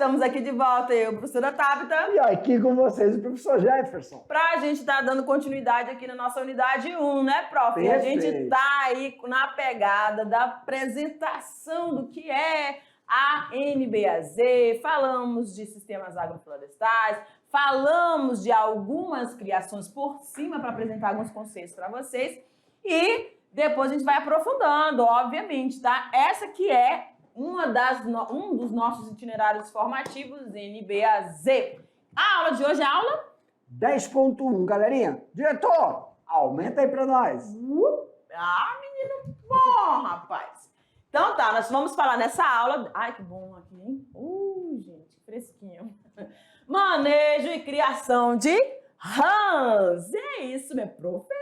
estamos aqui de volta, eu, professora Tabita. E aqui com vocês o professor Jefferson. Pra gente estar dando continuidade aqui na nossa unidade 1, né, prof? Perfeito. A gente tá aí na pegada da apresentação do que é a NBAZ, falamos de sistemas agroflorestais, falamos de algumas criações por cima para apresentar alguns conceitos para vocês e depois a gente vai aprofundando, obviamente, tá? Essa que é um dos nossos itinerários formativos NBAZ. A aula de hoje é a aula 10.1, galerinha. Diretor, aumenta aí para nós. Menino bom, rapaz. Então tá, nós vamos falar nessa aula... Ai, que bom aqui, hein? Gente, fresquinho. Manejo e criação de rãs. É isso, minha professora.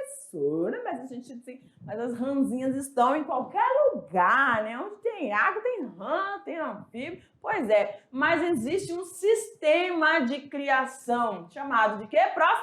Mas as rãzinhas estão em qualquer lugar, né? Onde tem água, tem rã, tem anfíbio. Pois é, mas existe um sistema de criação chamado de quê, prof?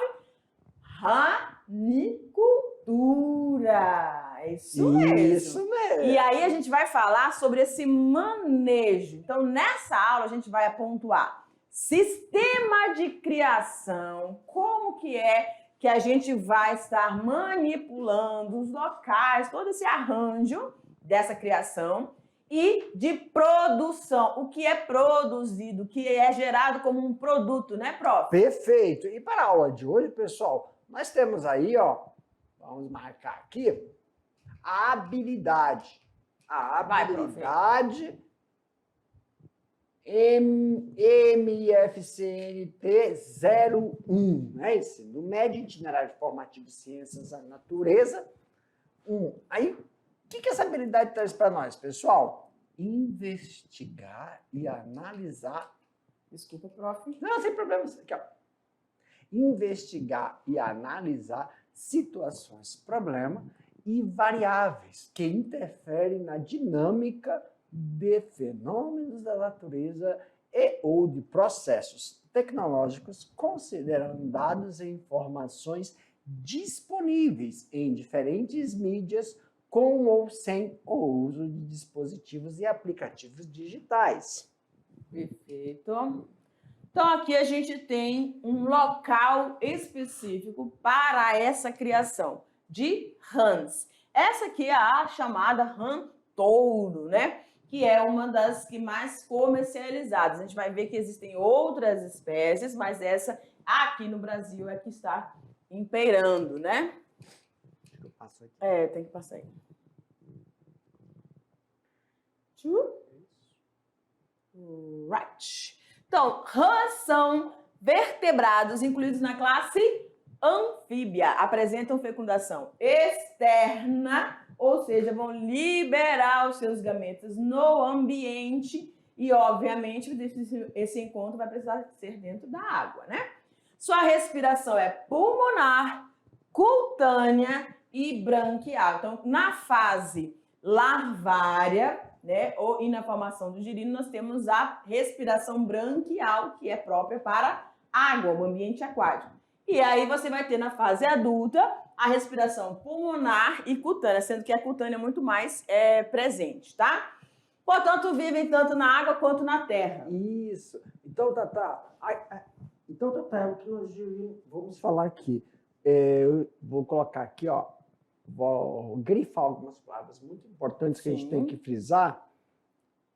Ranicultura. É isso mesmo. Isso mesmo. E aí a gente vai falar sobre esse manejo. Então, nessa aula, a gente vai pontuar sistema de criação, como que é que a gente vai estar manipulando os locais, todo esse arranjo dessa criação e de produção, o que é produzido, o que é gerado como um produto, né, prof? Perfeito. E para a aula de hoje, pessoal, nós temos aí, ó, vamos marcar aqui, a habilidade. A habilidade MFCNT 01, né? Ensino médio, itinerário formativo Ciências da Natureza 1. Aí, o que essa habilidade traz para nós, pessoal? Investigar e analisar. Desculpa, prof. Não, sem problema. Aqui, ó. Investigar e analisar situações, problema e variáveis que interferem na dinâmica de fenômenos da natureza e ou de processos tecnológicos, considerando dados e informações disponíveis em diferentes mídias com ou sem o uso de dispositivos e aplicativos digitais. Perfeito. Então, aqui a gente tem um local específico para essa criação de rãs. Essa aqui é a chamada rã touro, né? Que é uma das que mais comercializadas. A gente vai ver que existem outras espécies, mas essa aqui no Brasil é que está imperando, né? Eu passo aqui. É, tem que passar aí. Right. Então, rãs são vertebrados incluídos na classe anfíbia. Apresentam fecundação externa, ou seja, vão liberar os seus gametas no ambiente e, obviamente, esse encontro vai precisar ser dentro da água, né? Sua respiração é pulmonar, cutânea e branquial. Então, na fase larvária, né, e na formação do girino, nós temos a respiração branquial, que é própria para água, o ambiente aquático. E aí você vai ter na fase adulta a respiração pulmonar e cutânea, sendo que a cutânea é muito mais presente, tá? Portanto, vivem tanto na água quanto na terra. Isso. Então, Tata, é o que nós vamos falar aqui. Eu vou colocar aqui, ó, vou grifar algumas palavras muito importantes que a gente tem que frisar.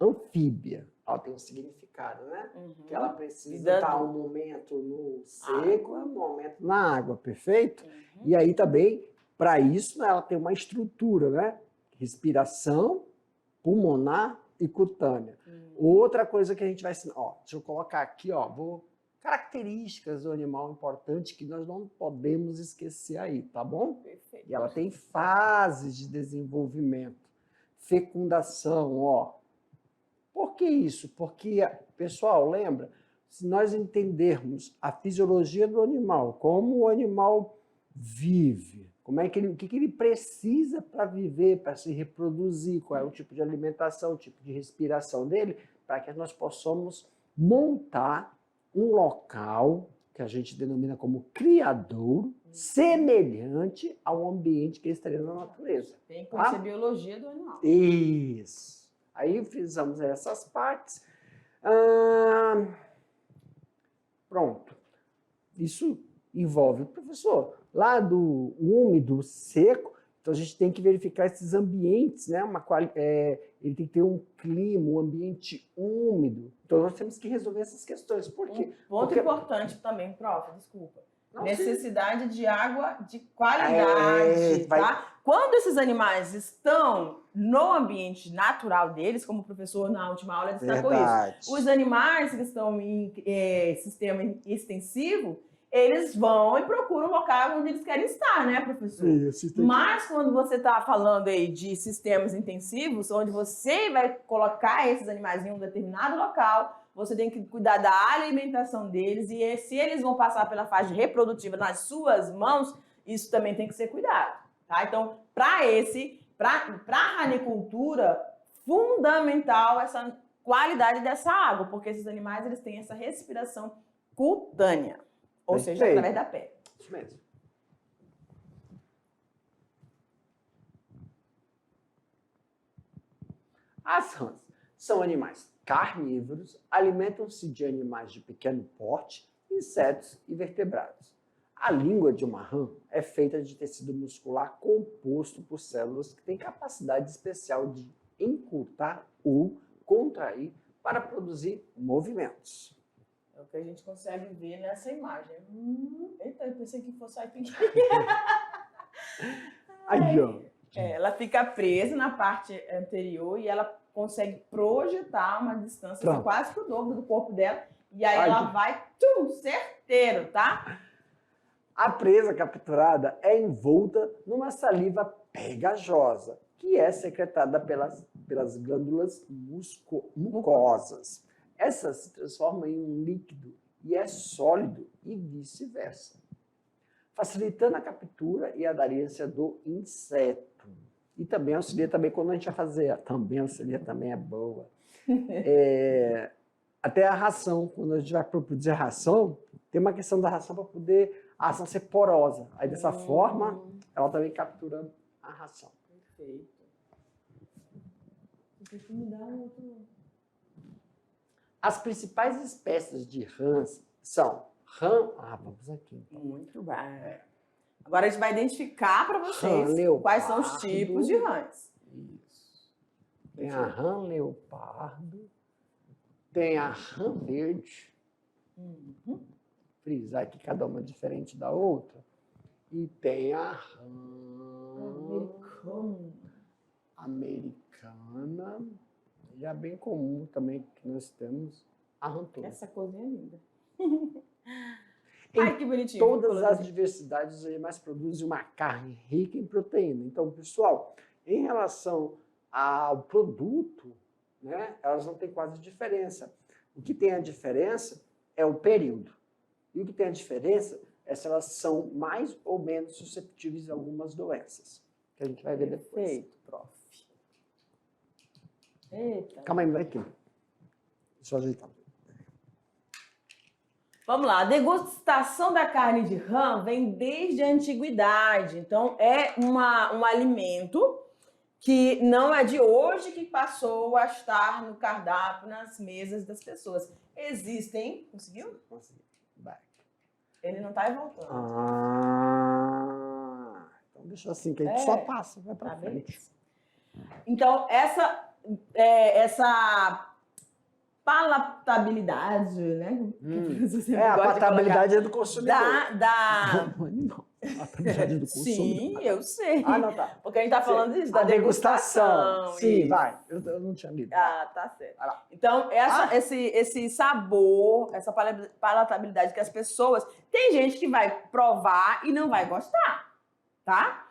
Anfíbia, ela tem um significado, né? Que ela precisa estar um momento no seco, um momento na água, perfeito? E aí também, para isso, né, ela tem uma estrutura, né? Respiração, pulmonar e cutânea. Outra coisa que a gente vai ensinar, ó, deixa eu colocar aqui, ó, características do animal importante que nós não podemos esquecer aí, tá bom? Perfeito. E ela tem fases de desenvolvimento. Fecundação, ó. Por que isso? Porque, pessoal, lembra? Se nós entendermos a fisiologia do animal, como o animal vive, como é que o que ele precisa para viver, para se reproduzir, qual é o tipo de alimentação, o tipo de respiração dele, para que nós possamos montar um local que a gente denomina como criadouro, semelhante ao ambiente que estaria na natureza. Tem que conhecer a biologia do animal. Isso. Aí frisamos essas partes. Pronto. Isso envolve, professor, lá do úmido, seco, então a gente tem que verificar esses ambientes, né? Ele tem que ter um clima, um ambiente úmido. Então nós temos que resolver essas questões. Por quê? Ponto importante também, prof, desculpa. Não, necessidade de água de qualidade, tá? Quando esses animais estão no ambiente natural deles, como o professor na última aula destacou isso, os animais que estão em sistema extensivo, eles vão e procuram o local onde eles querem estar, né, professor? Mas quando você está falando aí de sistemas intensivos, onde você vai colocar esses animais em um determinado local, você tem que cuidar da alimentação deles e se eles vão passar pela fase reprodutiva nas suas mãos, isso também tem que ser cuidado, tá? Então, para a ranicultura, fundamental essa qualidade dessa água, porque esses animais eles têm essa respiração cutânea, ou seja, através da pele. Isso mesmo. As rãs são animais carnívoros, alimentam-se de animais de pequeno porte, insetos e vertebrados. A língua de uma rã é feita de tecido muscular composto por células que têm capacidade especial de encurtar ou contrair para produzir movimentos. É o que a gente consegue ver nessa imagem. Eita, eu pensei que fosse aqui. Aí, ó. Ela fica presa na parte anterior e ela consegue projetar uma distância quase que o dobro do corpo dela. E aí ela vai certeiro, tá? A presa capturada é envolta numa saliva pegajosa, que é secretada pelas glândulas mucosas. Essa se transforma em um líquido e é sólido e vice-versa, facilitando a captura e aderência do inseto. E também auxilia quando a gente vai fazer, também é boa. Até a ração, quando a gente vai produzir a ração, tem uma questão da ração para poder a ração ser porosa. Aí dessa forma, ela também captura a ração. Perfeito. Tem que mudar outro. As principais espécies de rãs são rã... vamos aqui. Então. Muito bem. Agora a gente vai identificar para vocês quais são os tipos de rãs. Isso. Tem a rã leopardo, tem a rã verde. Frisar que cada uma é diferente da outra. E tem a rã americana. E é bem comum também que nós temos a rã toda. Essa cozinha é linda. Ai, que bonitinho. Todas as diversidades, os animais produzem uma carne rica em proteína. Então, pessoal, em relação ao produto, né, elas não têm quase diferença. O que tem a diferença é o período. E o que tem a diferença é se elas são mais ou menos susceptíveis a algumas doenças, que a gente vai ver depois. Perfeito, prof. Eita. Calma aí, vai aqui. Deixa eu ajeitar. Vamos lá, a degustação da carne de rã vem desde a antiguidade. Então, é um alimento que não é de hoje que passou a estar no cardápio, nas mesas das pessoas. Existem... Conseguiu? Consegui. Back. Ele não está voltando. Então deixa assim, que a gente só passa, vai para frente. Então, essa palatabilidade, né? A palatabilidade é do consumidor. A palatabilidade do consumidor. Sim, eu sei. Não, tá. Porque a gente está falando disso, da degustação. Sim, vai. Eu não tinha lido. Tá certo. Então, esse sabor, essa palatabilidade que as pessoas... Tem gente que vai provar e não vai gostar, tá?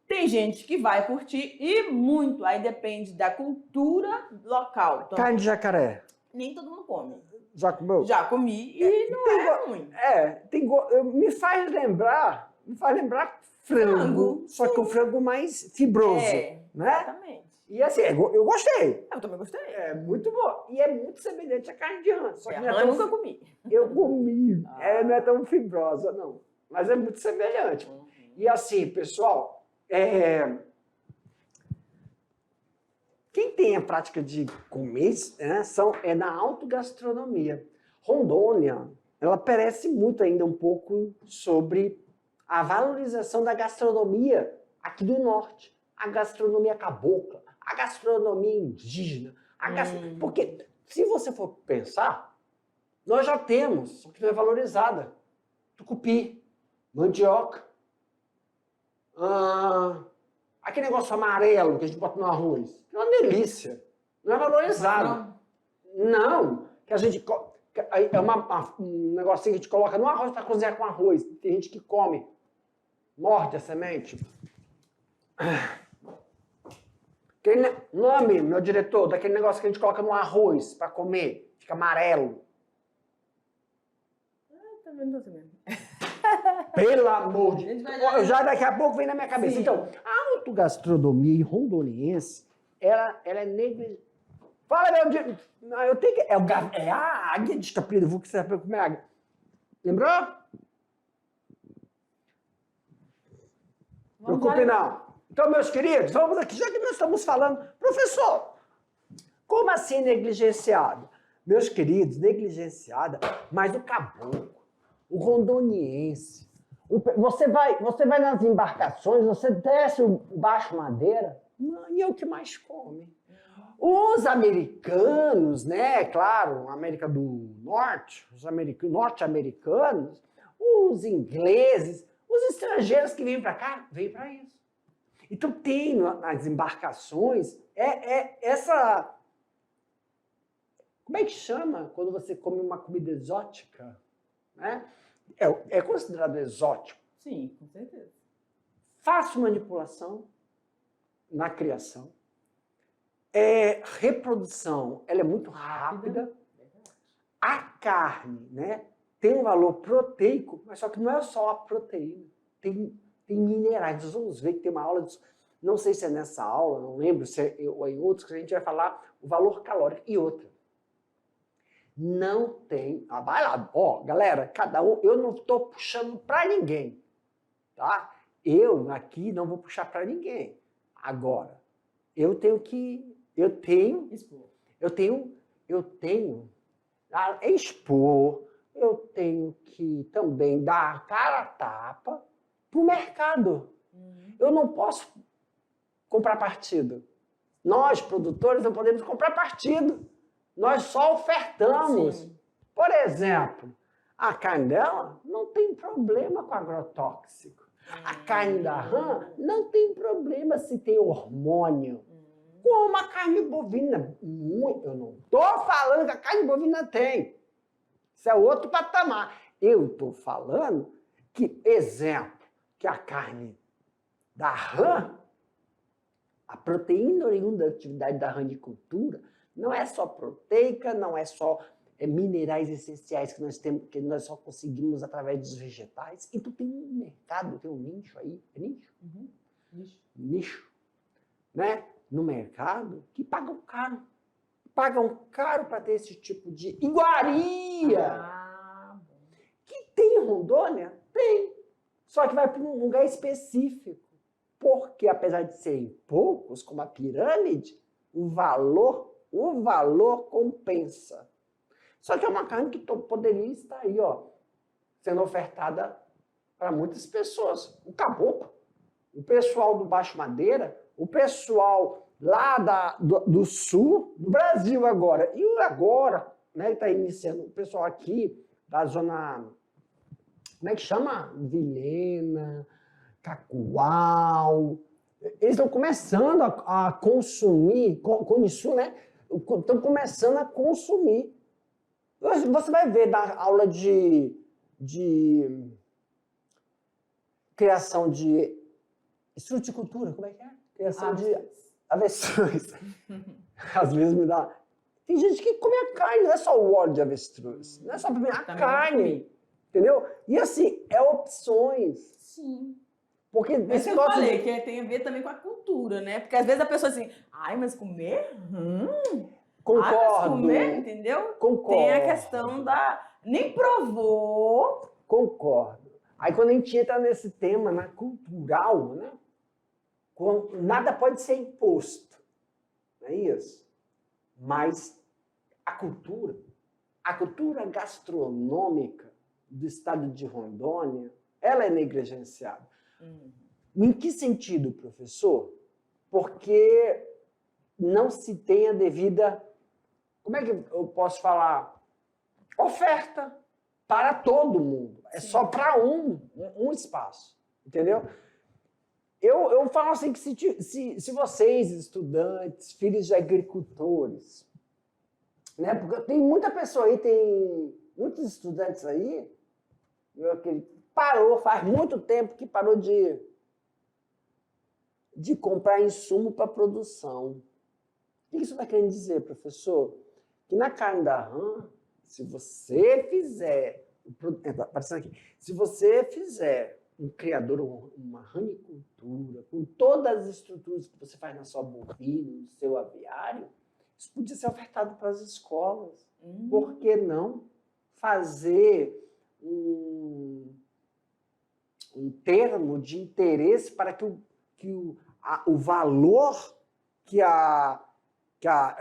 Tem gente que vai curtir e muito. Aí depende da cultura local. Então, carne de jacaré. Nem todo mundo come. Já comeu? Já comi e não é ruim. Me faz lembrar frango, só que o frango mais fibroso, né? Exatamente. E assim, eu gostei. Eu também gostei. É muito bom. E é muito semelhante à carne de rã. Só que eu nunca comi. Eu comi. Não é tão fibrosa, não. Mas é muito semelhante. E assim, pessoal, Quem tem a prática de comer, né, é na autogastronomia. Rondônia, ela parece muito ainda um pouco sobre a valorização da gastronomia aqui do norte. A gastronomia cabocla, a gastronomia indígena. Porque, se você for pensar, nós já temos, só que não é valorizada. Tucupi, mandioca, aquele negócio amarelo que a gente bota no arroz. É uma delícia. Não é valorizado. Não. Que a gente... É um negocinho que a gente coloca no arroz para cozinhar com arroz. Tem gente que come. Morde a semente. Aquele nome, meu diretor, daquele negócio que a gente coloca no arroz para comer. Fica amarelo. Também não tô sabendo. Pelo amor de Deus. Já daqui a pouco vem na minha cabeça. Sim. Então, a autogastronomia rondoniense, ela é negligenciada. Fala, meu Deus. Não, eu tenho que... É a águia de Estapirivu que serve para comer águia. Lembrou? Não preocupe não. Então, meus queridos, vamos aqui, já que nós estamos falando. Professor, como assim negligenciado? Meus queridos, negligenciada, mas o caboclo, o rondoniense. Você vai nas embarcações, você desce o Baixo Madeira, e é o que mais come. Os americanos, né, claro, América do Norte, os norte-americanos, os ingleses, os estrangeiros que vêm para cá, vêm para isso. Então tem nas embarcações essa... Como é que chama quando você come uma comida exótica? Né? É considerado exótico. Sim, com certeza. Fácil manipulação na criação. Reprodução, ela é muito rápida. A carne, né, tem um valor proteico, mas só que não é só a proteína. Tem minerais. Nós vamos ver que tem uma aula, não sei se é nessa aula, não lembro, se ou em outros, que a gente vai falar o valor calórico. E outra, não tem... vai lá, galera, cada um... Eu não estou puxando para ninguém, tá? Eu aqui não vou puxar para ninguém. Agora, eu tenho que expor, eu tenho que também dar a cara a tapa para o mercado. Eu não posso comprar partido. Nós, produtores, não podemos comprar partido. Nós só ofertamos. Sim. Por exemplo, a carne dela não tem problema com agrotóxico. A carne da rã não tem problema se tem hormônio. Como a carne bovina. Eu não estou falando que a carne bovina tem. Isso é outro patamar. Eu estou falando que, exemplo, que a carne da rã, a proteína oriunda da atividade da ranicultura, não é só proteica, não é só minerais essenciais que nós temos, que nós só conseguimos através dos vegetais. Então tem um mercado, tem um nicho aí. É nicho? Uhum. Nicho. Né? No mercado, que pagam caro. Pagam caro para ter esse tipo de iguaria. Que tem em Rondônia? Tem. Só que vai para um lugar específico. Porque, apesar de serem poucos, como a pirâmide, o valor compensa. Só que é uma carne que poderia estar aí, sendo ofertada para muitas pessoas. O caboclo, o pessoal do Baixo Madeira, o pessoal lá do sul, do Brasil agora. E agora, né, está iniciando o pessoal aqui da zona, como é que chama? Vilhena, Cacoal. Eles estão começando a consumir, com isso, né? Estão começando a consumir. Você vai ver na aula de criação de fruticultura, como é que é? Criação de avestruz. Às vezes me dá... Tem gente que come a carne, não é só o óleo de avestruz. Não é só a carne. Entendeu? E assim, opções. Sim. Porque esse eu falei, que tem a ver também com a cultura, né? Porque às vezes a pessoa assim, mas comer? Concordo. Mas comer, entendeu? Concordo. Tem a questão da... Nem provou. Concordo. Aí quando a gente entra nesse tema, na cultural, né? Nada pode ser imposto. não é isso? Mas a cultura gastronômica do estado de Rondônia, ela é negligenciada. Em que sentido, professor? Porque não se tem a devida, como é que eu posso falar? Oferta para todo mundo. É só para um espaço, entendeu? Eu falo assim que se vocês, estudantes, filhos de agricultores, né? Porque tem muita pessoa aí, tem muitos estudantes aí, que parou, faz muito tempo que parou de comprar insumo para produção. O que isso está querendo dizer, professor? Que na carne da rã, se você fizer, se você fizer um criador, uma ranicultura, com todas as estruturas que você faz na sua bovina, no seu aviário, isso podia ser ofertado para as escolas. Por que não fazer um termo de interesse para que o valor que a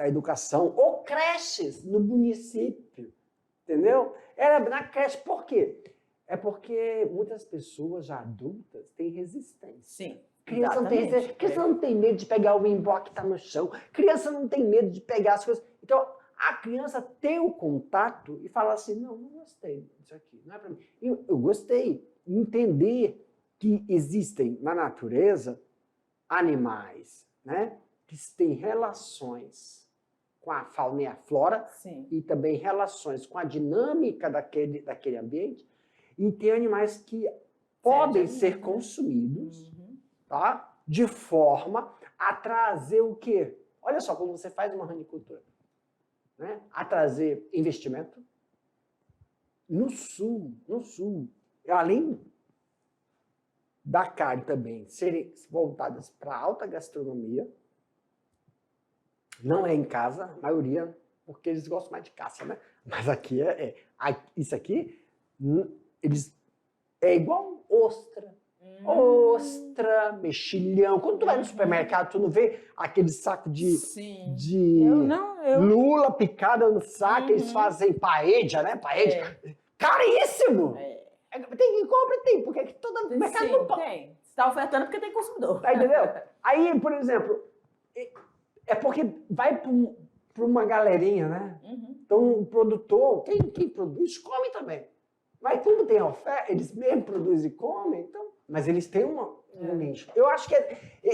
educação, ou creches no município, entendeu? Era na creche, por quê? É porque muitas pessoas já adultas têm resistência. Sim. Criança não tem medo de pegar o emboque que está no chão. Criança não tem medo de pegar as coisas. Então, a criança ter o contato e falar assim, não gostei disso aqui, não é para mim. Eu gostei. Entender que existem na natureza animais, né, que têm relações com a fauna e a flora, sim, e também relações com a dinâmica daquele ambiente, e tem animais que podem ser consumidos, tá? De forma a trazer o quê? Olha só, quando você faz uma ranicultura, né? A trazer investimento. No sul, além da carne também serem voltadas para a alta gastronomia, não é em casa, a maioria, porque eles gostam mais de caça, né? Mas aqui isso aqui, eles é igual ostra. Ostra, mexilhão. Quando tu vai no supermercado, tu não vê aquele saco de lula picada no saco, eles fazem paella, né? Paella. Caríssimo! Tem quem compra, tem, porque aqui todo mercado não pode. Tem. Você está ofertando porque tem consumidor. Tá, entendeu? Aí, por exemplo, é porque vai para uma galerinha, né? Então, o produtor, quem produz, come também. Mas como tem oferta, eles mesmo produzem e comem, então, mas eles têm um nicho. Eu acho que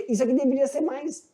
isso aqui deveria ser mais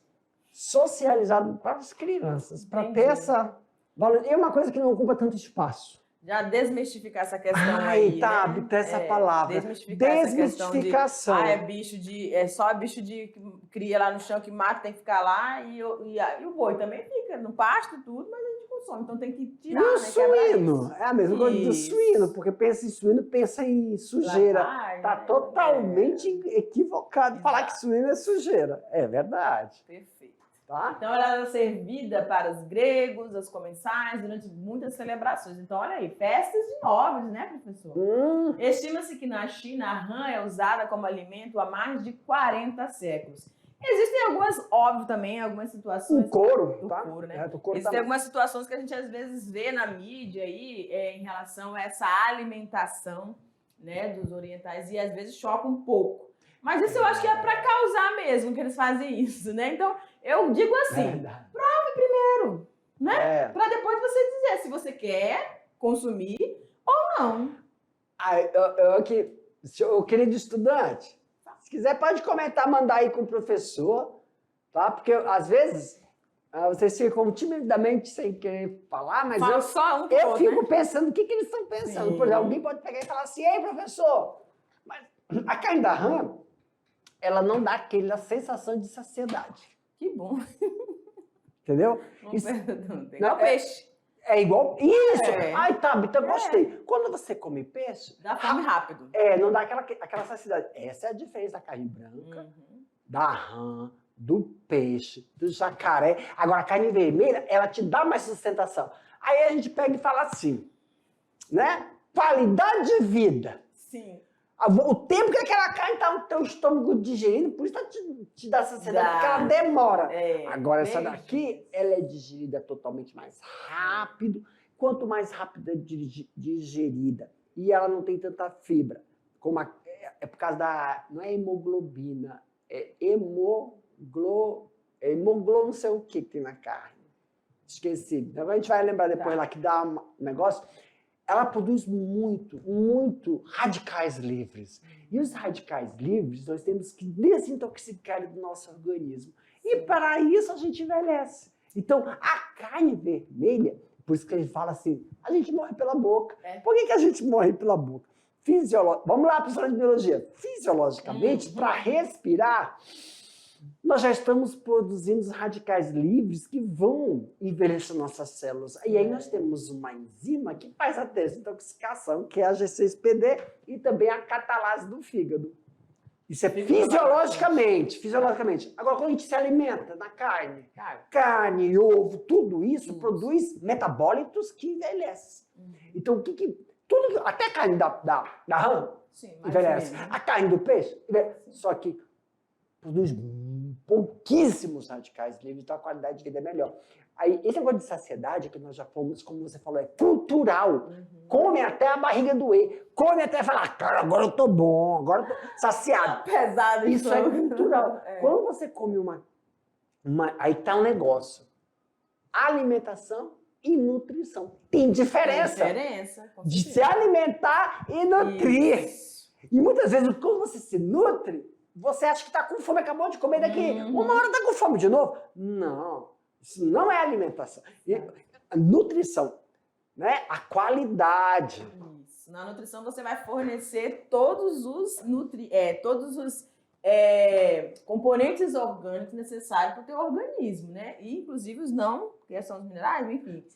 socializado para as crianças, para ter essa valor. E é uma coisa que não ocupa tanto espaço. Já desmistificar essa questão aí, tá, né? Essa palavra. Desmistificação. É só bicho que cria lá no chão, que mata, tem que ficar lá, e o boi também fica no pasto e tudo, mas a gente consome, então tem que tirar, e o né? suíno, é a mesma coisa do suíno, porque pensa em suíno, pensa em sujeira. Tá totalmente equivocado falar que suíno é sujeira. É verdade. Perfeito. Tá? Então, ela era servida para os gregos, os comensais, durante muitas celebrações. Então, olha aí, festas de nobres, né, professor? Estima-se que na China a rã é usada como alimento há mais de 40 séculos. Existem algumas, óbvio também, algumas situações... O couro, tá? Couro, né? Existem também algumas situações que a gente às vezes vê na mídia aí, em relação a essa alimentação, né, dos orientais, e às vezes choca um pouco. Mas isso eu acho que é para causar mesmo que eles fazem isso, né? Então, eu digo assim, prove primeiro, né? Para depois você dizer se você quer consumir ou não. Eu querido estudante, se quiser pode comentar, mandar aí com o professor, tá? Porque às vezes vocês ficam timidamente sem querer falar, mas eu fico pensando o que eles estão pensando. Sim. Por exemplo, alguém pode pegar e falar assim, ei, professor, mas a carne da rã, ela não dá aquela sensação de saciedade. Que bom. Entendeu? Não é peixe. É igual... Isso! Ai, tá, então gostei. Quando você come peixe... Dá fome rápido. Não dá aquela saciedade. Essa é a diferença da carne branca, da rã, do peixe, do jacaré. Agora, a carne vermelha, ela te dá mais sustentação. Aí a gente pega e fala assim, né? Qualidade de vida. Sim. O tempo que aquela carne está no teu estômago digerindo, por isso está te te dá saciedade porque ela demora. É, Agora, essa bem daqui, ela é digerida totalmente mais rápido. Quanto mais rápido é digerida e ela não tem tanta fibra, como é por causa da... Não é hemoglobina, é hemoglobina não sei o que tem na carne. Esqueci. Então, a gente vai lembrar depois lá que dá um negócio. Ela produz muito radicais livres. E os radicais livres, nós temos que desintoxicar do nosso organismo. E para isso a gente envelhece. Então, a carne vermelha, por isso que a gente fala assim, a gente morre pela boca. Por que a gente morre pela boca? Vamos lá, professora de biologia. Fisiologicamente, para respirar, nós já estamos produzindo os radicais livres que vão envelhecer nossas células. E aí nós temos uma enzima que faz a desintoxicação, que é a G6PD, e também a catalase do fígado. Isso é fisiologicamente. Agora, quando a gente se alimenta na carne, ovo, tudo isso produz metabólitos que envelhecem. Então, tudo, até a carne da rã envelhece. A carne do peixe envelhece. Só que produz pouquíssimos radicais livres, então a qualidade de vida é melhor. Aí, esse negócio de saciedade, que nós já fomos, como você falou, é cultural. Come até a barriga doer. Come até falar, cara, agora eu tô bom, agora eu tô saciado. Pesado. Isso é cultural. Quando você come aí tá um negócio. Alimentação e nutrição. Tem diferença. De se alimentar e nutrir. Isso. E muitas vezes, quando você se nutre, você acha que está com fome, acabou de comer daqui. Uma hora está com fome de novo. Não, isso não é alimentação. A nutrição, né? A qualidade. Isso. Na nutrição você vai fornecer todos os componentes orgânicos necessários para o teu organismo, né? E inclusive os não, que são os minerais, enfim.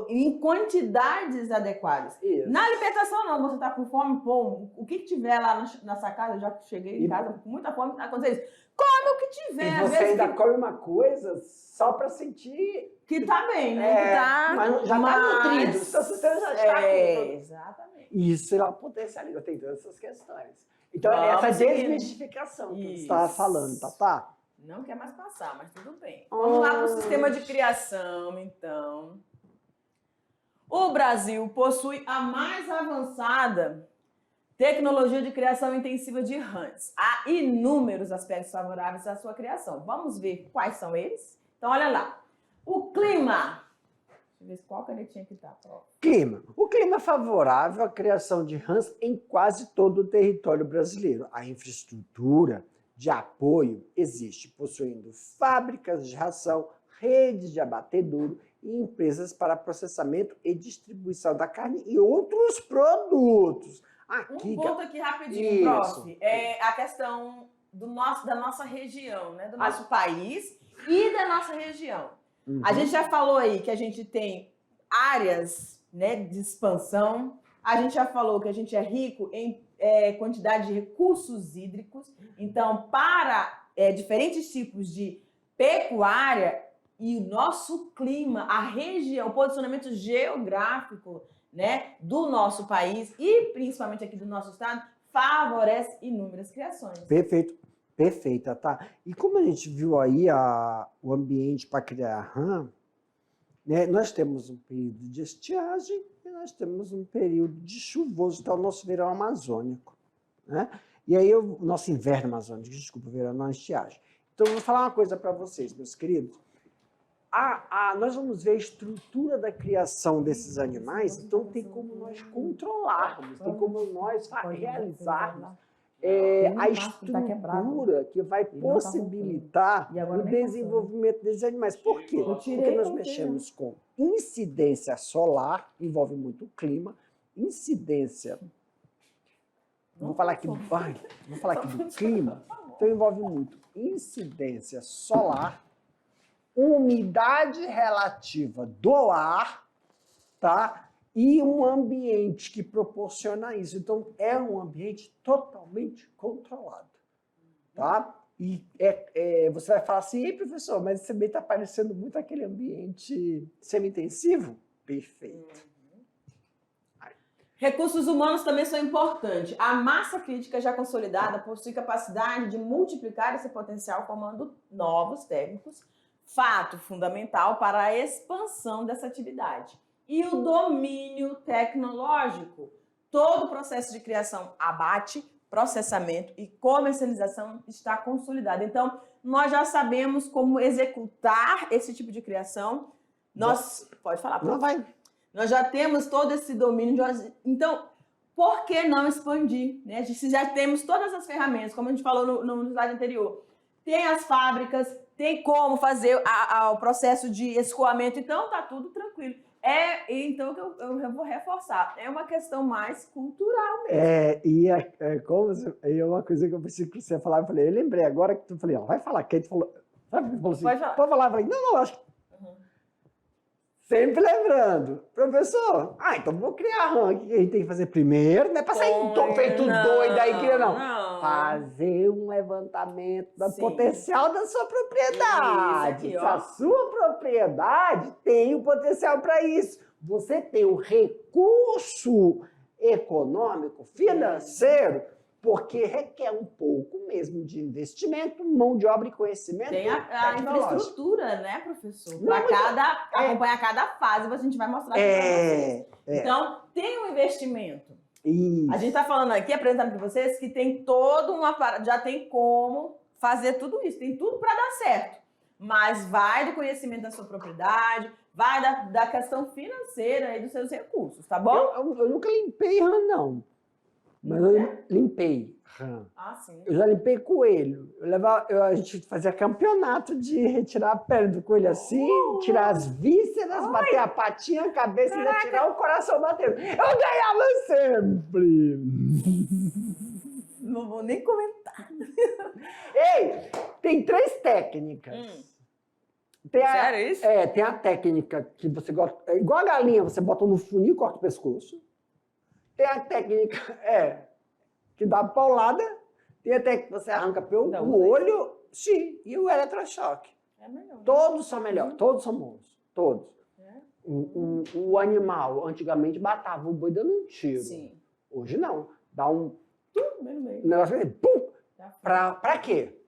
Em quantidades adequadas. Isso. Na alimentação, não. Você está com fome, pô, o que tiver lá na sacada, eu já cheguei em casa com muita fome, acontece isso. Come o que tiver. E você ainda come uma coisa só para sentir... Que tá bem, né? Mas já está nutrido. Seu sistema já está exatamente. Isso ela potencializa, tem todas essas questões. Então, essa desmistificação que você estava falando, Tatá. Não quer mais passar, mas tudo bem. Vamos lá para o sistema de criação, então. O Brasil possui a mais avançada tecnologia de criação intensiva de rãs. Há inúmeros aspectos favoráveis à sua criação. Vamos ver quais são eles? Então, olha lá. O clima. Deixa eu ver qual canetinha que tá. Clima. O clima é favorável à criação de rãs em quase todo o território brasileiro. A infraestrutura de apoio existe, possuindo fábricas de ração, redes de abatedouro e empresas para processamento e distribuição da carne e outros produtos. Um ponto aqui rapidinho, prof. É a questão da nossa região, né? Do nosso país e da nossa região. A gente já falou aí que a gente tem áreas, né, de expansão. A gente já falou que a gente é rico em quantidade de recursos hídricos. Então, para diferentes tipos de pecuária e o nosso clima, a região, o posicionamento geográfico, né, do nosso país e principalmente aqui do nosso estado, favorece inúmeras criações. Perfeita, tá? E como a gente viu aí o ambiente para criar rã, né, nós temos um período de estiagem e nós temos um período de chuvoso, que é o nosso verão amazônico, né? E aí o nosso inverno amazônico, desculpa, verão não estiagem. Então, eu vou falar uma coisa para vocês, meus queridos. Nós vamos ver a estrutura da criação desses animais, então tem como nós controlarmos, tem como nós realizarmos a estrutura que vai possibilitar o desenvolvimento desses animais. Por quê? Porque nós mexemos com incidência solar, envolve muito o clima, incidência... Vou falar aqui do clima, então envolve muito incidência solar, umidade relativa do ar, tá? E um ambiente que proporciona isso. Então, é um ambiente totalmente controlado, tá? E você vai falar assim, ei, professor, mas isso também está parecendo muito aquele ambiente semi-intensivo? Perfeito. Recursos humanos também são importantes. A massa crítica já consolidada possui capacidade de multiplicar esse potencial formando novos técnicos, fato fundamental para a expansão dessa atividade. E o domínio tecnológico. Todo o processo de criação, abate, processamento e comercialização está consolidado. Então, nós já sabemos como executar esse tipo de criação. Pode falar, Não vai. Nós já temos todo esse domínio. Então, por que não expandir? Né? Se já temos todas as ferramentas, como a gente falou no slide anterior, tem as fábricas, tem como fazer o processo de escoamento, então tá tudo tranquilo. Então eu vou reforçar, é uma questão mais cultural mesmo. E uma coisa que eu preciso que você falar, eu falei, eu lembrei agora que tu falei, ó, vai falar, que a gente falou, sabe que falou assim, Pode falar. Pode falar, eu falei, não, acho que sempre lembrando, professor, então vou criar RAM, o que a gente tem que fazer primeiro? Não é pra sair feito doido aí, não. Fazer um levantamento do potencial da sua propriedade. Isso aqui, se a sua propriedade tem o potencial para isso, você tem o recurso econômico, financeiro, porque requer um pouco mesmo de investimento, mão de obra e conhecimento. Tem a infraestrutura, né, professor? Para acompanhar cada fase, a gente vai mostrar aqui para vocês. Então, tem um investimento. Isso. A gente está falando aqui, apresentando para vocês, que tem já tem como fazer tudo isso, tem tudo para dar certo. Mas vai do conhecimento da sua propriedade, vai da questão financeira e dos seus recursos, tá bom? Eu nunca limpei RAM, não. Mas eu limpei RAM. Sim. Eu já limpei coelho. A gente fazia campeonato de retirar a pele do coelho assim, tirar as vísceras, bater a patinha, a cabeça e tirar o coração batendo. Eu ganhava sempre! Não vou nem comentar. Ei, tem 3 técnicas. Sério isso? Tem a técnica que você gosta, igual a galinha, você bota no funil e corta o pescoço. Tem a técnica, que dá paulada. Tem a técnica que você arranca pelo olho. Sim, e o eletrochoque. É melhor. Todos são melhores, todos são bons. Todos. O animal, antigamente, matava o boi dando um tiro. Sim. Hoje não. Dá um meio. negócio ali, pum! Pra quê?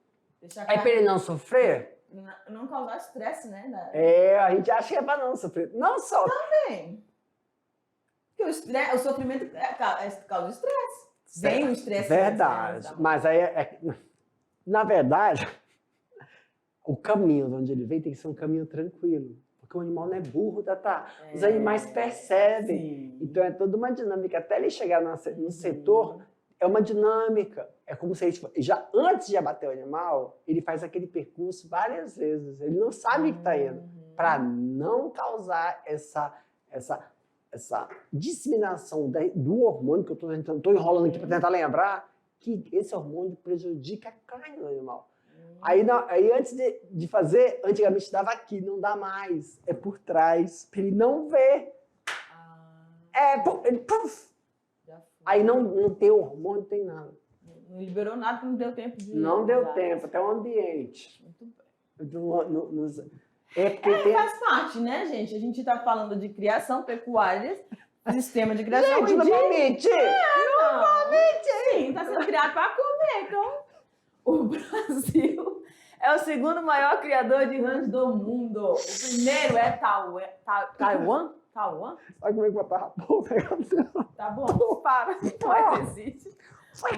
Aí pra ele não sofrer? Não causar estresse, né? A gente acha que é pra não sofrer. Não só. Também. Porque o sofrimento causa estresse. Vem o estresse. Verdade. Mas aí, na verdade, o caminho de onde ele vem tem que ser um caminho tranquilo. Porque o animal não é burro, Tatá. Os animais percebem. Sim. Então é toda uma dinâmica. Até ele chegar no setor, é uma dinâmica. É como se ele, antes de abater o animal, ele faz aquele percurso várias vezes. Ele não sabe que está indo. Para não causar essa disseminação do hormônio, que eu estou enrolando aqui para tentar lembrar, que esse hormônio prejudica a carne do animal. Aí antes de fazer, antigamente dava aqui, não dá mais. É por trás, para ele não ver. Ele, puff. Aí não tem hormônio, não tem nada. Não liberou nada, não deu tempo de... Não deu tempo, até o ambiente. Muito bem. Faz parte, né, gente? A gente está falando de criação pecuária, sistema de criação. Gente, normalmente! Sim, está sendo criado para comer. Então, o Brasil é o segundo maior criador de rãs do mundo. O primeiro é Taiwan. Taiwan? Sabe como é que vai estar? Tá bom, para. Não existe. Tá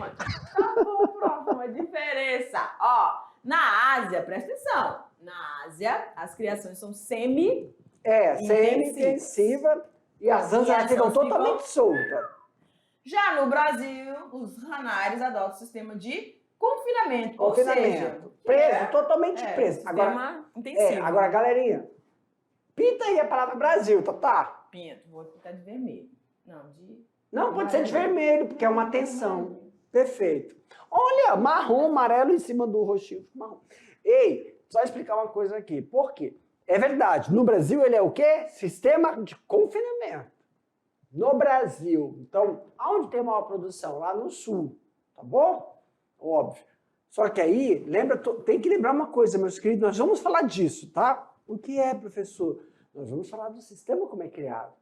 bom, pronto, uma diferença. Ó, na Ásia, presta atenção. Na Ásia, as criações são semi-intensiva e as rãs ficam totalmente soltas. Já no Brasil, os ranários adotam o sistema de confinamento. Ou seja, preso, totalmente preso. Sistema intensivo. Agora, galerinha, pinta aí a palavra Brasil, tá? Pinto, vou pintar de vermelho. Não, pode ser de vermelho, porque é uma tensão. Perfeito. Olha, marrom, amarelo em cima do roxinho. Marrom. Ei, só explicar uma coisa aqui. Por quê? É verdade, no Brasil ele é o quê? Sistema de confinamento. No Brasil. Então, aonde tem maior produção? Lá no sul. Tá bom? Óbvio. Só que aí, tem que lembrar uma coisa, meus queridos, nós vamos falar disso, tá? O que é, professor? Nós vamos falar do sistema como é criado.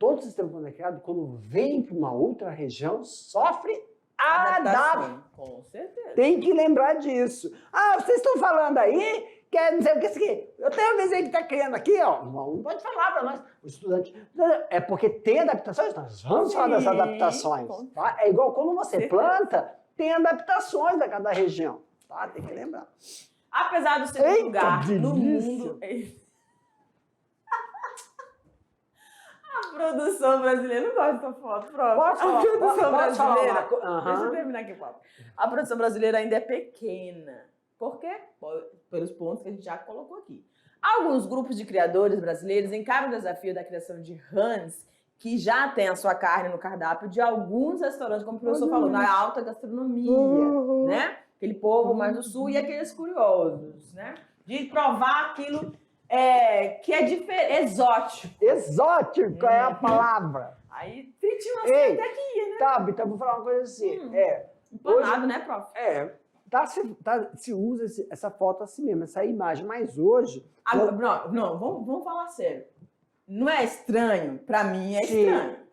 todo sistema quando é criado, quando vem para uma outra região, sofre adaptação. Com certeza. Tem que lembrar disso. Ah, vocês estão falando aí, quer dizer o que isso aqui? Eu tenho um vizinho que está criando aqui, ó. Não pode falar para nós, o estudante. É porque tem adaptações, nós vamos falar das adaptações. Tá? É igual quando você planta, tem adaptações a cada região. Tá? Tem que lembrar. Apesar do segundo lugar no delícia. mundo. A produção brasileira, não gosto dessa foto, pronto. Posso falar? A produção Posso falar brasileira. uma Deixa eu terminar aqui, Paulo. A produção brasileira ainda é pequena. Por quê? Pelos pontos que a gente já colocou aqui. Alguns grupos de criadores brasileiros encaram o desafio da criação de rãs que já tem a sua carne no cardápio de alguns restaurantes, como o professor falou, na alta gastronomia, né? Aquele povo mais do sul e aqueles curiosos, né? De provar aquilo que é exótico. Exótico é a palavra. Aí, fritinho assim até aqui, né? Tá, então vou falar uma coisa assim. Empanado, hoje, né, prof? Se usa essa foto assim mesmo, essa imagem, mas hoje... Não, vamos falar sério. Não é estranho? Pra mim é Sim. estranho.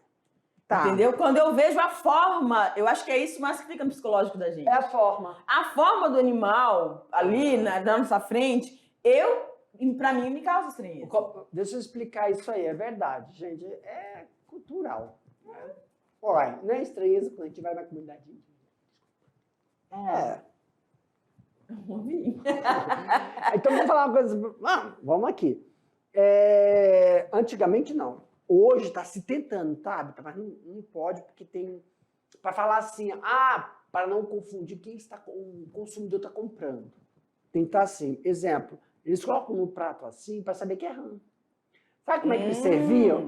Tá. Entendeu? Quando eu vejo a forma, eu acho que é isso mais que fica no psicológico da gente. É a forma. A forma do animal ali na nossa frente, pra mim, me causa estranheza. Deixa eu explicar isso aí, é verdade, gente. É cultural. Né? Olha, não é estranheza quando a gente vai na comunidade indígena. Então, vamos falar uma coisa. Vamos aqui. Antigamente, não. Hoje está se tentando, tá? Mas não pode, porque tem... Para falar assim, para não confundir quem o consumidor está comprando. Tem que estar assim. Exemplo, eles colocam no prato assim para saber que é rã. Sabe como é que eles serviam?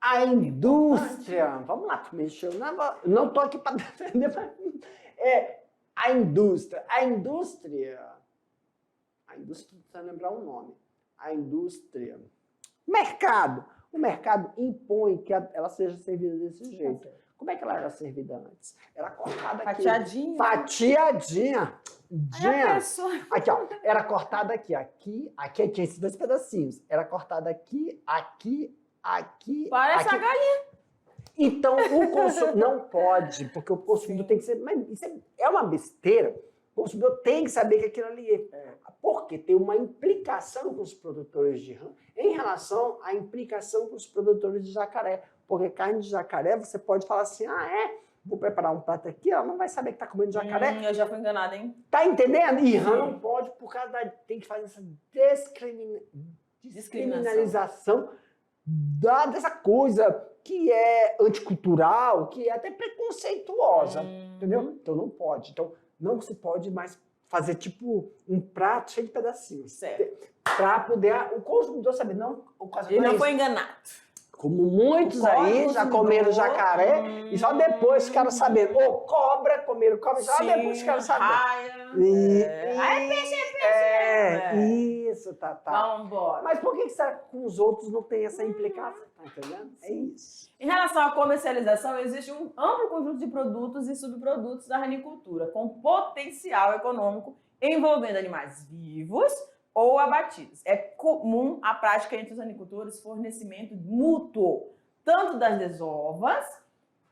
A indústria... Vamos lá, mexeu. Não estou aqui para defender, mas... A indústria, precisa lembrar um nome. A indústria... O mercado impõe que ela seja servida desse jeito. Como é que ela era servida antes? Era cortada aqui. Fatiadinha. Aqui, ó. Era cortada aqui. Aqui tinha esses 2 pedacinhos. Era cortada aqui. Parece a galinha. Então, o consumidor não pode, porque o consumidor tem que ser... Mas isso é uma besteira. O consumidor tem que saber que aquilo ali porque tem uma implicação com os produtores de rã em relação à implicação com os produtores de jacaré. Porque carne de jacaré, você pode falar assim, vou preparar um prato aqui, ela não vai saber que está comendo jacaré. Eu já fui enganada, hein? Tá entendendo? E rã não pode, por causa tem que fazer essa descriminalização dessa coisa que é anticultural, que é até preconceituosa, entendeu? Então não pode. Então não se pode mais fazer tipo um prato cheio de pedacinhos. Para poder o consumidor saber. Ele não foi enganado. Como muitos aí já comeram jacaré e só depois ficaram sabendo. Ou cobra, comeram cobra, só depois ficaram sabendo. Isso, tá. Vamos embora. Mas por que com os outros não tem essa implicação? Tá entendendo? É isso. Em relação à comercialização, existe um amplo conjunto de produtos e subprodutos da ranicultura, com potencial econômico envolvendo animais vivos ou abatidos. É comum a prática entre os ranicultores fornecimento mútuo, tanto das desovas,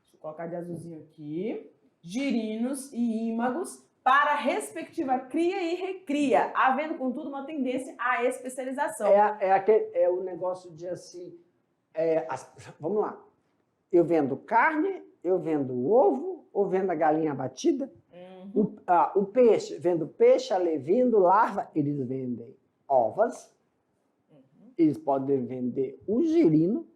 deixa eu colocar de azulzinho aqui, girinos e ímagos, para a respectiva cria e recria, havendo, contudo, uma tendência à especialização. É o negócio de assim, vamos lá, eu vendo carne, eu vendo ovo, ou vendo a galinha abatida, o peixe, vendo peixe, alevindo, larva, eles vendem ovas, eles podem vender o girino,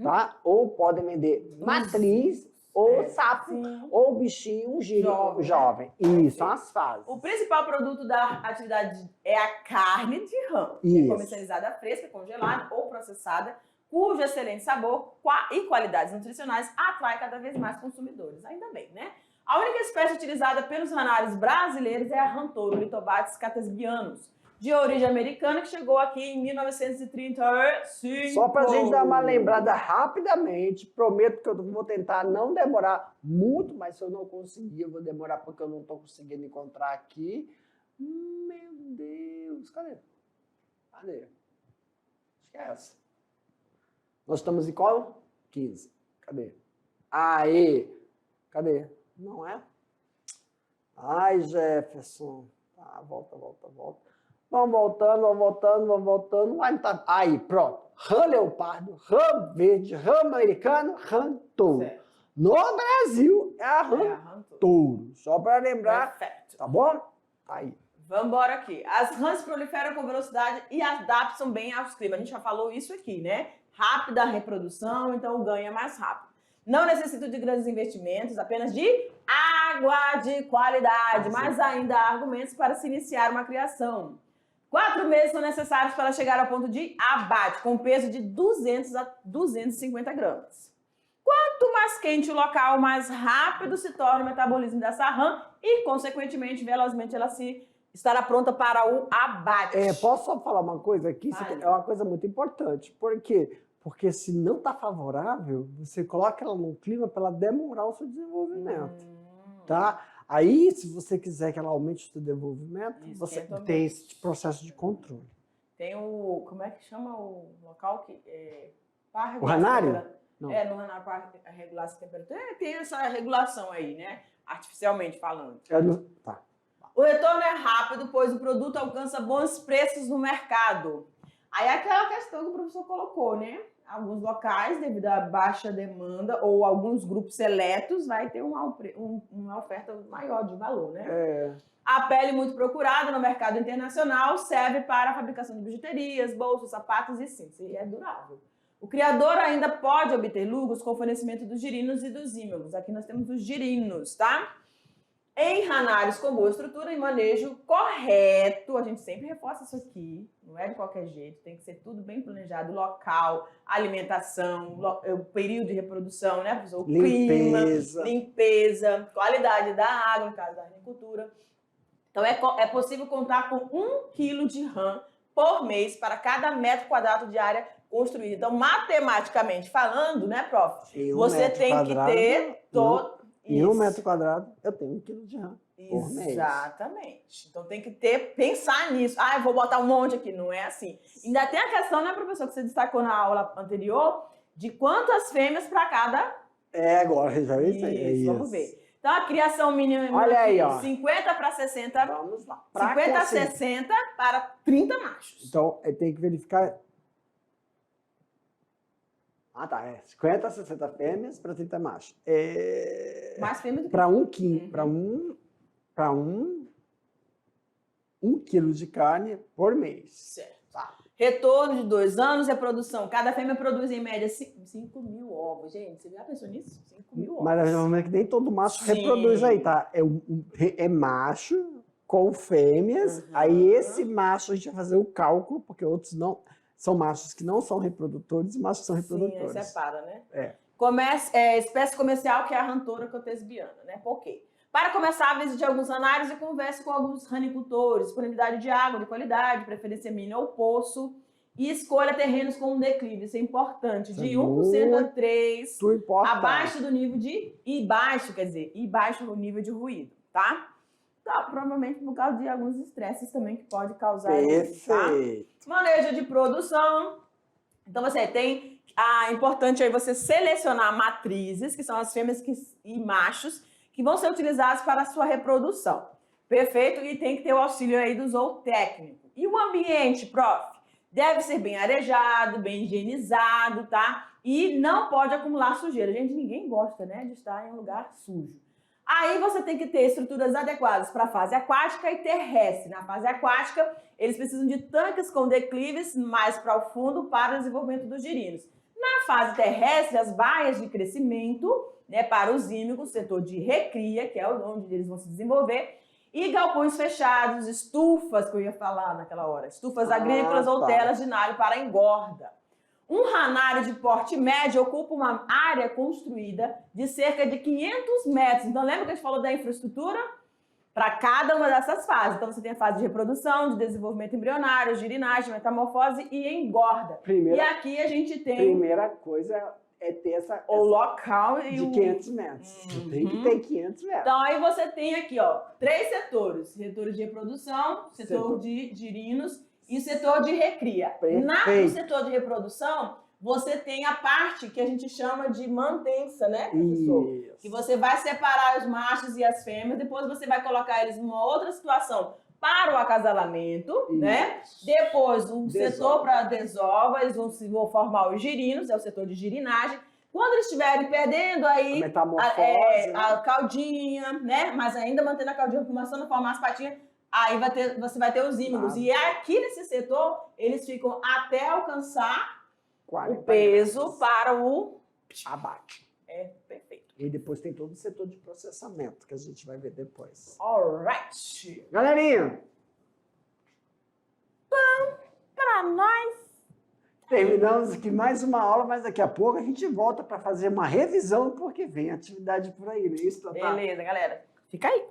tá? Ou podem vender matriz, ou sapo, ou bichinho, um girino jovem. Isso, são as fases. O principal produto da atividade é a carne de rã, comercializada fresca, congelada ou processada, cujo excelente sabor e qualidades nutricionais atrai cada vez mais consumidores. Ainda bem, né? A única espécie utilizada pelos ranários brasileiros é a rã touro, Litobates catesbianus, de origem americana, que chegou aqui em 1935. Só para a gente dar uma lembrada rapidamente, prometo que eu vou tentar não demorar muito, mas se eu não conseguir, eu vou demorar porque eu não estou conseguindo encontrar aqui. Meu Deus, cadê? Acho que é essa. Nós estamos em qual? 15. Cadê? Aí. Cadê? Não é? Ai, Jefferson. Tá, volta. Vamos voltando. Vai, tá. Aí, pronto. Rã leopardo, rã verde, rã americano, rã touro. Certo. No Brasil é a rã touro. Só para lembrar. Perfeito. Tá bom? Aí. Vamos embora aqui. As rãs proliferam com velocidade e adaptam bem aos climas. A gente já falou isso aqui, né? Rápida reprodução, então o ganho é mais rápido. Não necessita de grandes investimentos, apenas de água de qualidade. Mas ainda há argumentos para se iniciar uma criação. 4 meses são necessários para chegar ao ponto de abate, com peso de 200 a 250 gramas. Quanto mais quente o local, mais rápido se torna o metabolismo dessa rã e, consequentemente, velozmente ela estará pronta para o abate. Posso só falar uma coisa aqui? Isso Vale. é uma coisa muito importante. Por quê? Porque se não está favorável, você coloca ela num clima para ela demorar o seu desenvolvimento. Tá? Aí, se você quiser que ela aumente o seu desenvolvimento, você tem esse processo de controle. Tem o... Como é que chama o local que... O ranário? Não. No ranário para regular essa temperatura. Tem essa regulação aí, né? Artificialmente falando. Tá. O retorno é rápido, pois o produto alcança bons preços no mercado. Aí é aquela questão que o professor colocou, né? Alguns locais, devido à baixa demanda, ou alguns grupos seletos, vai ter uma oferta maior de valor, né? A pele muito procurada no mercado internacional serve para a fabricação de bijuterias, bolsas, sapatos e cintos. E é durável. O criador ainda pode obter lucros com o fornecimento dos girinos e dos ímagos. Aqui nós temos os girinos, tá? Em ranários com boa estrutura e manejo correto, a gente sempre reforça isso aqui, não é de qualquer jeito, tem que ser tudo bem planejado, local, alimentação, o período de reprodução, né, professor? O clima, limpeza, qualidade da água, no caso da agricultura. Então é possível contar com 1 quilo de rã por mês para cada metro quadrado de área construída. Então, matematicamente falando, né, prof? Você tem que ter todo... Em 1 metro quadrado, eu tenho 1 quilo de rã por mês. Exatamente. Então tem que pensar nisso. Eu vou botar um monte aqui. Não é assim. Ainda tem a questão, né, professor, que você destacou na aula anterior, de quantas fêmeas para cada... Agora já vi isso. Vamos ver. Então a criação mínima olha aí, ó. 50 para 60. Vamos lá. 50 a 60 para 30 machos. Então, tem que verificar... tá. 50 a 60 fêmeas para 30 machos. Mais fêmeas do que... Para 1 quilo. Para 1 quilo de carne por mês. Certo. Tá. Retorno de 2 anos, reprodução. Cada fêmea produz em média 5 mil ovos. Gente, você já pensou nisso? 5 mil ovos. Mas é que nem todo macho reproduz aí, tá? É macho com fêmeas. Aí esse macho a gente vai fazer o cálculo, porque outros não... São machos que não são reprodutores e machos que são reprodutores. Sim, separa, né? Espécie comercial que é a rantora cotesbiana, né? Por quê? Para começar, visite alguns ranários e converse com alguns ranicultores. Disponibilidade de água de qualidade, preferência mina ou poço. E escolha terrenos com um declive, isso é importante. De 1% a 3%, abaixo do nível de... E baixo o nível de ruído, tá? Provavelmente por causa de alguns estresses também que pode causar isso, tá? Manejo de produção. Então você tem... importante aí você selecionar matrizes, que são as fêmeas e machos, que vão ser utilizados para a sua reprodução. Perfeito? E tem que ter o auxílio aí do zootécnico. E o ambiente, prof? Deve ser bem arejado, bem higienizado, tá? E não pode acumular sujeira. Gente, ninguém gosta, né, de estar em um lugar sujo. Aí você tem que ter estruturas adequadas para a fase aquática e terrestre. Na fase aquática, eles precisam de tanques com declives mais para o fundo para o desenvolvimento dos girinos. Na fase terrestre, as baias de crescimento, né, para os ímigos, setor de recria, que é onde eles vão se desenvolver, e galpões fechados, estufas, que eu ia falar naquela hora, estufas agrícolas ou telas de nalho para engorda. Um ranário de porte médio ocupa uma área construída de cerca de 500 metros. Então, lembra que a gente falou da infraestrutura? Para cada uma dessas fases. Então, você tem a fase de reprodução, de desenvolvimento embrionário, girinagem, metamorfose e engorda. E aqui a gente tem... Primeira coisa é ter o local de 500 metros. Tem que ter 500 metros. Então, aí você tem aqui, 3 setores. Setor de reprodução, setor de girinos e setor de recria. No setor de reprodução, você tem a parte que a gente chama de mantença, né, professor? Isso. Que você vai separar os machos e as fêmeas, depois você vai colocar eles numa outra situação para o acasalamento, né? Depois, um setor para desova, eles vão formar os girinos, é o setor de girinagem. Quando eles estiverem perdendo aí A metamorfose, a caudinha, né? Mas ainda mantendo a caudinha, começando a formar as patinhas, aí você vai ter os ímelos. Ah. E aqui nesse setor, eles ficam até alcançar 40 o peso gramas. para o Abate. É, perfeito. E depois tem todo o setor de processamento, que a gente vai ver depois. Alright. Galerinha, Para nós. terminamos aqui mais uma aula, mas daqui a pouco a gente volta para fazer uma revisão, porque vem atividade por aí, não é isso, Tatá? Beleza, galera. Fica aí.